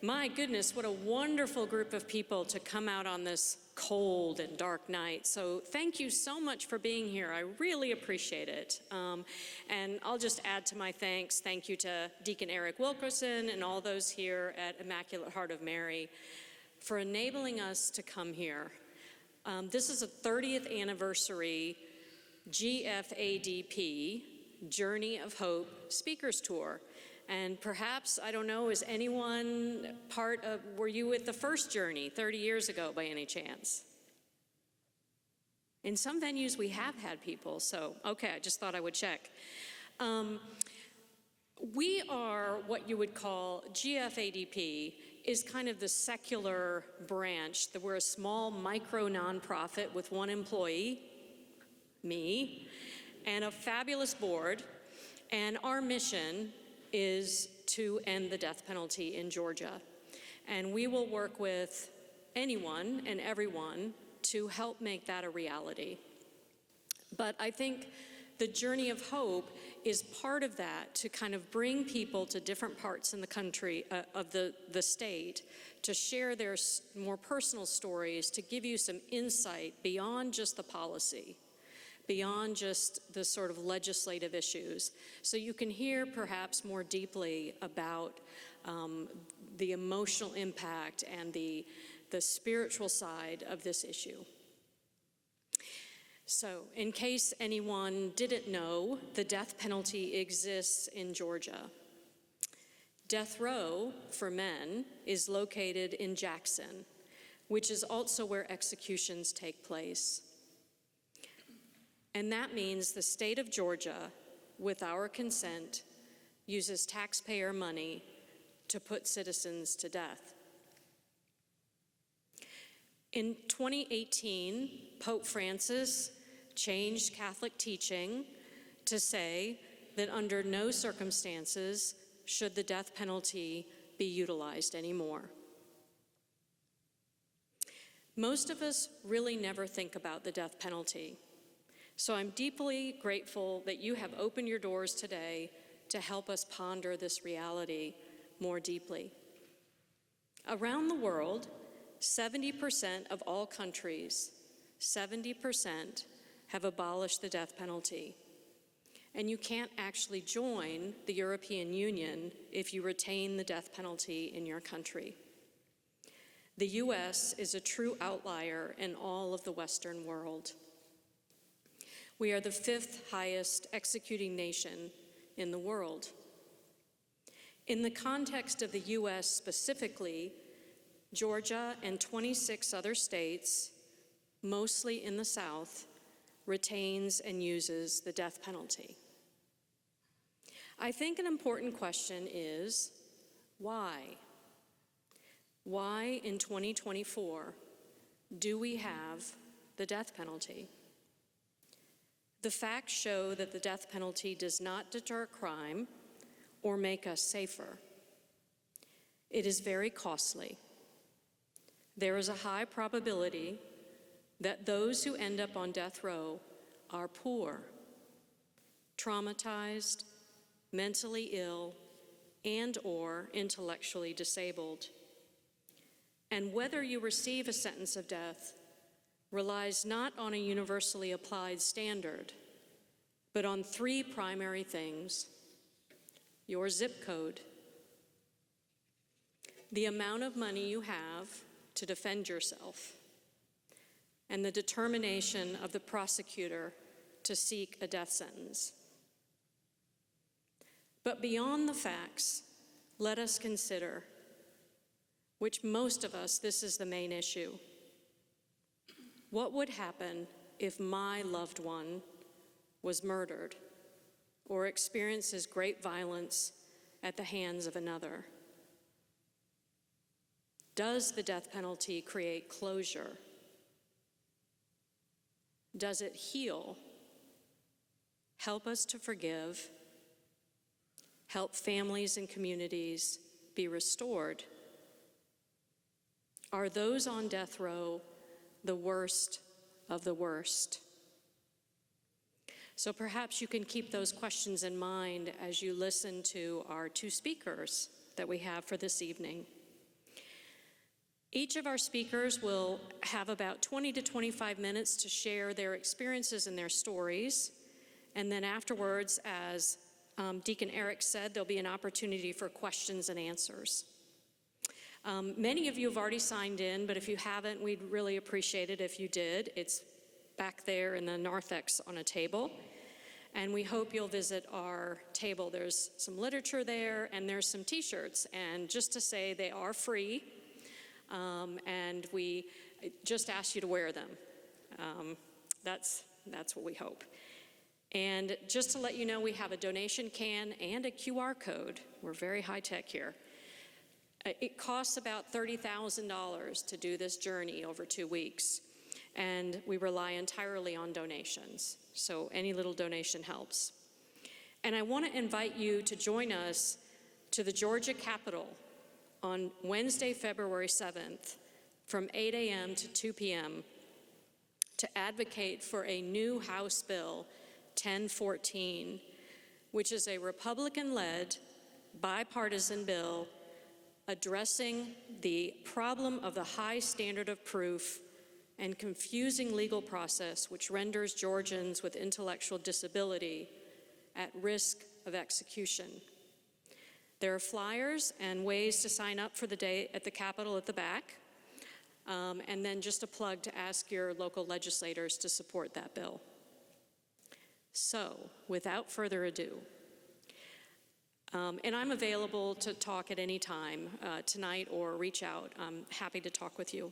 My goodness, what a wonderful group of people to come out on this cold and dark night. So thank you so much for being here. I really appreciate it. And I'll just add to my thanks. Thank you to Deacon Eric Wilkerson and all those here at Immaculate Heart of Mary for enabling us to come here. This is a 30th anniversary GFADP, Journey of Hope Speakers Tour. And perhaps, I don't know, is anyone were you at the first journey 30 years ago by any chance? In some venues we have had people, so okay, I just thought I would check. We are what you would call, GFADP is kind of the secular branch. We're a small micro nonprofit with one employee, me, and a fabulous board, and our mission is to end the death penalty in Georgia. And we will work with anyone and everyone to help make that a reality. But I think the Journey of Hope is part of that, to kind of bring people to different parts in the country, of the state, to share their more personal stories, to give you some insight beyond just the policy, beyond just the sort of legislative issues, so you can hear perhaps more deeply about the emotional impact and the spiritual side of this issue. So, in case anyone didn't know, the death penalty exists in Georgia. Death row for men is located in Jackson, which is also where executions take place. And that means the state of Georgia, with our consent, uses taxpayer money to put citizens to death. In 2018, Pope Francis changed Catholic teaching to say that under no circumstances should the death penalty be utilized anymore. Most of us really never think about the death penalty. So I'm deeply grateful that you have opened your doors today to help us ponder this reality more deeply. Around the world, 70% of all countries, 70% have abolished the death penalty. And you can't actually join the European Union if you retain the death penalty in your country. The US is a true outlier in all of the Western world. We are the 5th highest executing nation in the world. In the context of the US specifically, Georgia and 26 other states, mostly in the South, retains and uses the death penalty. I think an important question is, why? Why in 2024 do we have the death penalty? The facts show that the death penalty does not deter crime or make us safer. It is very costly. There is a high probability that those who end up on death row are poor, traumatized, mentally ill, and/or intellectually disabled. And whether you receive a sentence of death relies not on a universally applied standard, but on 3 primary things: your zip code, the amount of money you have to defend yourself, and the determination of the prosecutor to seek a death sentence. But beyond the facts, let us consider, which most of us, this is the main issue. What would happen if my loved one was murdered or experiences great violence at the hands of another? Does the death penalty create closure? Does it heal? Help us to forgive? Help families and communities be restored? Are those on death row the worst of the worst? So perhaps you can keep those questions in mind as you listen to our 2 speakers that we have for this evening. Each of our speakers will have about 20 to 25 minutes to share their experiences and their stories. And then afterwards, as Deacon Eric said, there'll be an opportunity for questions and answers. Many of you have already signed in, but if you haven't, we'd really appreciate it if you did. It's back there in the narthex on a table. And we hope you'll visit our table. There's some literature there, and there's some t-shirts. And just to say, they are free, and we just ask you to wear them. That's what we hope. And just to let you know, we have a donation can and a QR code. We're very high-tech here. It costs about $30,000 to do this journey over 2 weeks, and we rely entirely on donations. So any little donation helps. And I want to invite you to join us to the Georgia Capitol on Wednesday, February 7th from 8 a.m. to 2 p.m. to advocate for a new House Bill 1014, which is a Republican-led, bipartisan bill addressing the problem of the high standard of proof and confusing legal process which renders Georgians with intellectual disability at risk of execution. There are flyers and ways to sign up for the day at the Capitol at the back, and then just a plug to ask your local legislators to support that bill. So, without further ado, and I'm available to talk at any time tonight or reach out. I'm happy to talk with you.